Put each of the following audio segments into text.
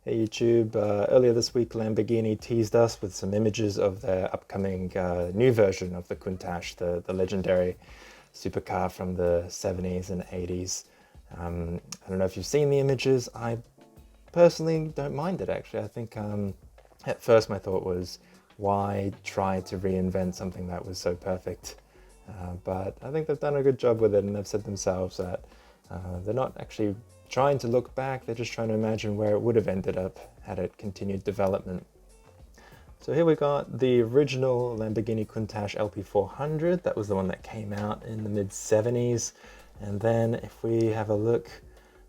Hey YouTube, earlier this week Lamborghini teased us with some images of their upcoming new version of the Countach, the legendary supercar from the 70s and 80s. I don't know if you've seen the images. I personally don't mind it actually. I think at first my thought was, why try to reinvent something that was so perfect? But I think they've done a good job with it, and they've said themselves that they're not actually trying to look back, they're just trying to imagine where it would have ended up had it continued development. So here we got the original Lamborghini Countach LP400. That was the one that came out in the mid-70s. And then if we have a look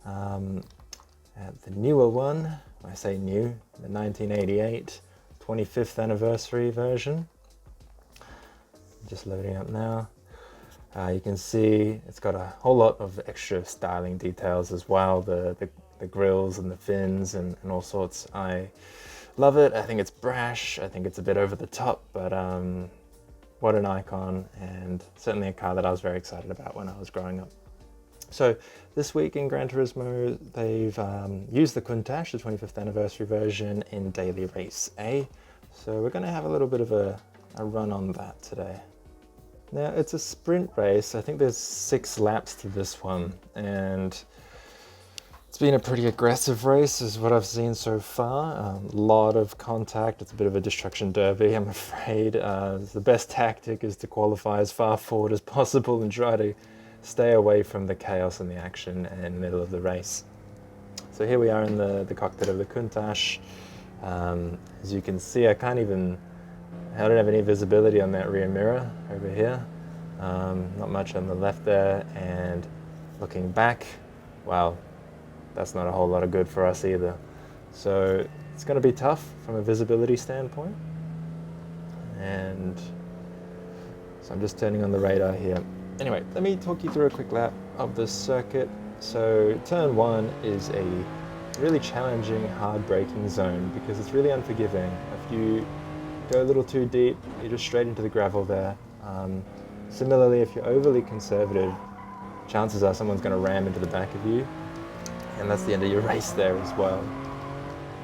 at the newer one, when I say new, the 1988 25th anniversary version. Just loading up now. You can see it's got a whole lot of extra styling details as well, the grills and the fins and all sorts. I love it. I think it's brash. I think it's a bit over the top, but what an icon, and certainly a car that I was very excited about when I was growing up. So this week in Gran Turismo, they've used the Countach, the 25th anniversary version, in Daily Race A. So we're going to have a little bit of a run on that today. Now, it's a sprint race. I think there's 6 laps to this one, and it's been a pretty aggressive race is what I've seen so far. A lot of contact. It's a bit of a destruction derby, I'm afraid. The best tactic is to qualify as far forward as possible and try to stay away from the chaos and the action in the middle of the race. So here we are in the cockpit of the Countach. As you can see, I don't have any visibility on that rear mirror over here. Not much on the left there, and looking back, wow, that's not a whole lot of good for us either. So it's going to be tough from a visibility standpoint. And so I'm just turning on the radar here. Anyway, let me talk you through a quick lap of this circuit. So turn 1 is a really challenging, hard braking zone because it's really unforgiving. If you go a little too deep, you're just straight into the gravel there. Similarly, if you're overly conservative, chances are someone's going to ram into the back of you, and that's the end of your race there as well.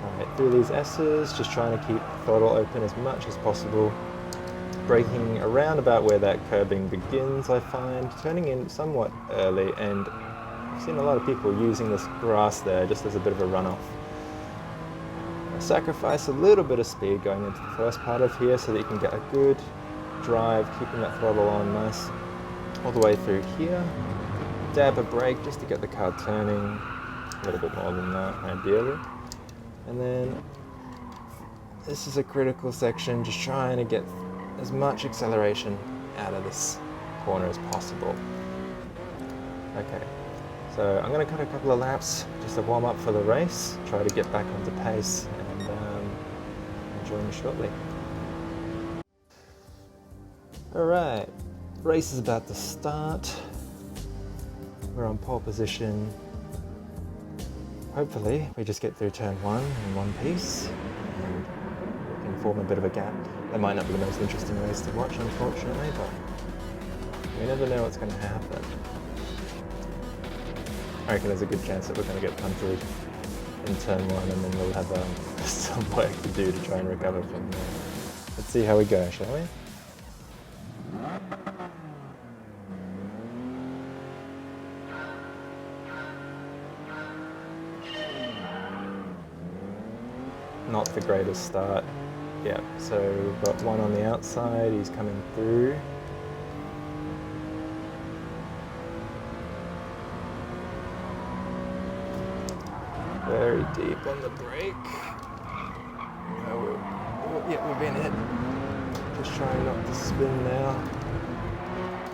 Alright, through these S's, just trying to keep the throttle open as much as possible. Braking around about where that curbing begins, I find, turning in somewhat early, and I've seen a lot of people using this grass there just as a bit of a runoff. Sacrifice a little bit of speed going into the first part of here so that you can get a good drive, keeping that throttle on nice all the way through here. Dab a brake just to get the car turning, a little bit more than that ideally. And then this is a critical section, just trying to get as much acceleration out of this corner as possible. Okay, so I'm going to cut a couple of laps just to warm up for the race, try to get back onto pace, and join you shortly. Alright, race is about to start. We're on pole position. Hopefully we just get through turn 1 in one piece and we can form a bit of a gap. That might not be the most interesting race to watch, unfortunately, but we never know what's going to happen. I reckon there's a good chance that we're going to get punted in turn 1, and then we'll have some work to do to try and recover from there. Let's see how we go, shall we? Not the greatest start. Yeah, so we've got one on the outside, he's coming through. Very deep on the brake. Yeah, we've been hit. Just trying not to spin now.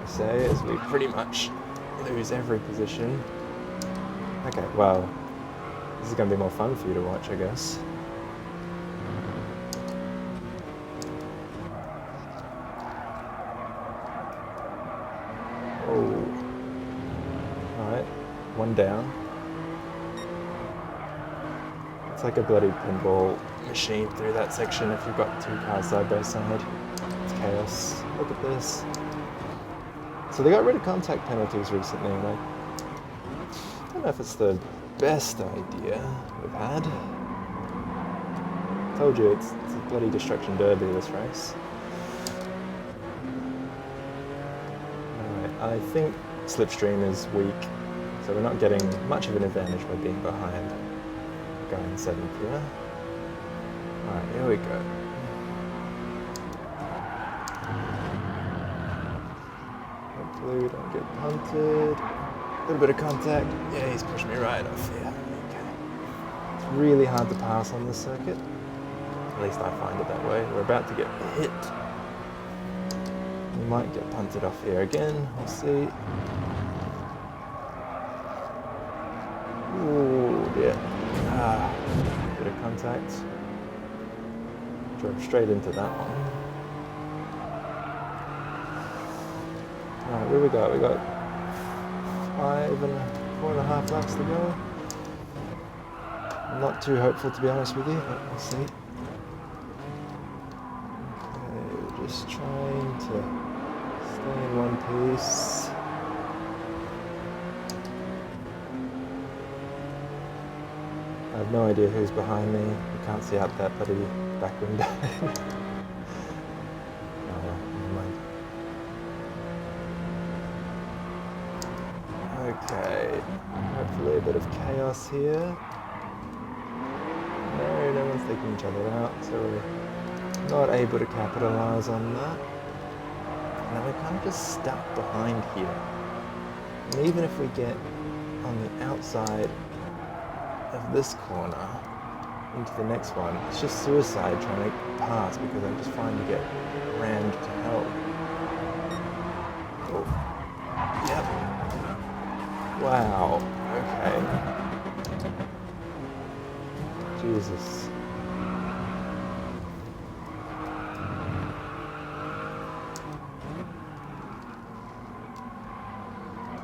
I say as we pretty much lose every position. Okay, well, this is going to be more fun for you to watch, I guess. Oh. Alright, one down. It's like a bloody pinball machine through that section if you've got 2 cars side by side. It's chaos. Look at this. So they got rid of contact penalties recently, and I don't know if it's the best idea we've had. Told you, it's a bloody destruction derby, this race. Alright, I think slipstream is weak, so we're not getting much of an advantage by being behind guy in 7th here. Alright, here we go. Hopefully we don't get punted. A little bit of contact. Yeah, he's pushed me right off here. Okay. It's really hard to pass on this circuit. At least I find it that way. We're about to get hit. We might get punted off here again. We'll see. Ooh, yeah. Bit of contact. Drove straight into that one. Alright, where we got? We got 4.5 laps to go. I'm not too hopeful, to be honest with you, but we'll see. Okay, we're just trying to stay in one piece. I have no idea who's behind me. You can't see out that bloody back window. Oh well, never mind. Okay, hopefully a bit of chaos here. No one's taking each other out, so we're not able to capitalize on that. Now we're kind of just stuck behind here. And even if we get on the outside of this corner into the next one, it's just suicide trying to pass because I just find to get rammed to hell. Oh, yep. Wow, okay. Jesus.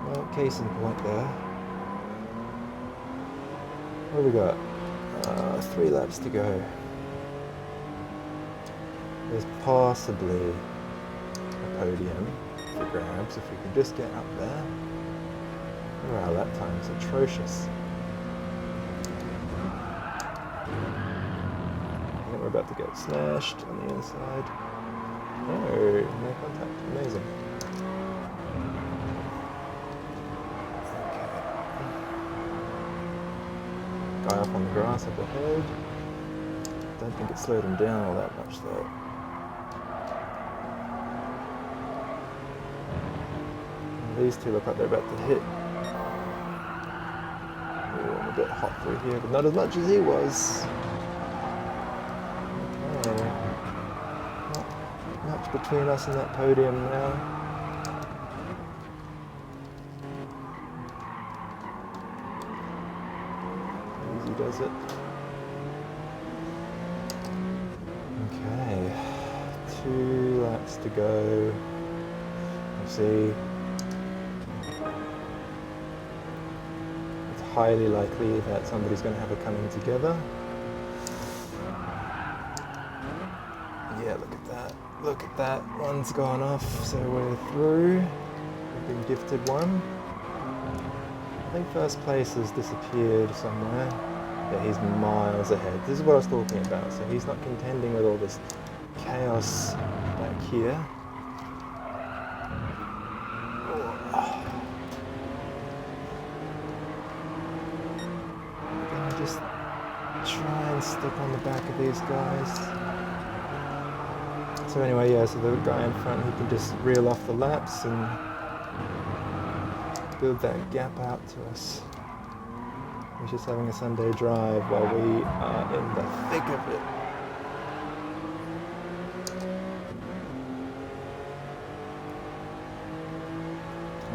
Well, case in point there. What have we got? 3 laps to go. There's possibly a podium for grabs if we can just get up there. Oh, our lap time's atrocious. I think we're about to get smashed on the inside. No contact. Amazing. Guy up on the grass up ahead. Don't think it slowed him down all that much though. And these two look like they're about to hit. Ooh, I'm a bit hot through here, but not as much as he was. Okay. Not much between us and that podium now. Does it? Okay, 2 laps to go. We'll see. It's highly likely that somebody's going to have a coming together. Yeah, look at that. Look at that. One's gone off, so we're through. We've been gifted one. I think first place has disappeared somewhere. Yeah, he's miles ahead. This is what I was talking about. So he's not contending with all this chaos back here. I'm gonna just try and stick on the back of these guys. So anyway, yeah, so the guy in front, he can just reel off the laps and build that gap out to us. He's just having a Sunday drive while we are in the thick of it.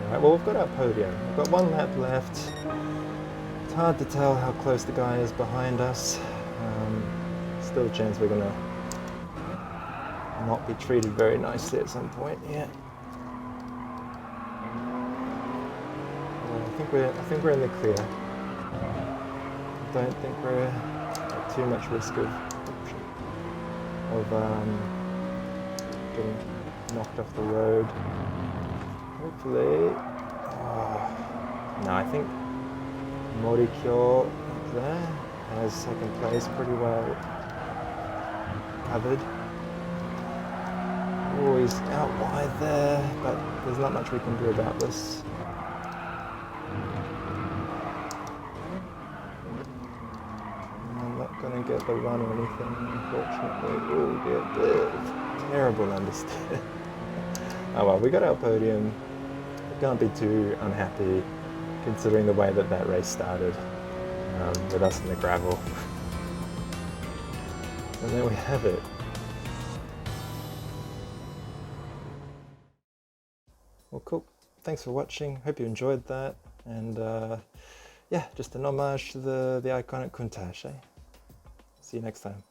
Alright, well we've got our podium. We've got 1 lap left. It's hard to tell how close the guy is behind us. Still a chance we're going to not be treated very nicely at some point. Yeah. Well, I think we're in the clear. Don't think we're at too much risk of getting knocked off the road. Hopefully. No, I think Morikyo up there has second place pretty well covered. Oh, he's out wide there, but there's not much we can do about this. I'm not going to get the run or anything, unfortunately. Oh dear, terrible understeer. Oh well, we got our podium. Can't be too unhappy considering the way that that race started, with us in the gravel. And there we have it. Well, cool. Thanks for watching. Hope you enjoyed that. And yeah, just an homage to the iconic Countach. See you next time.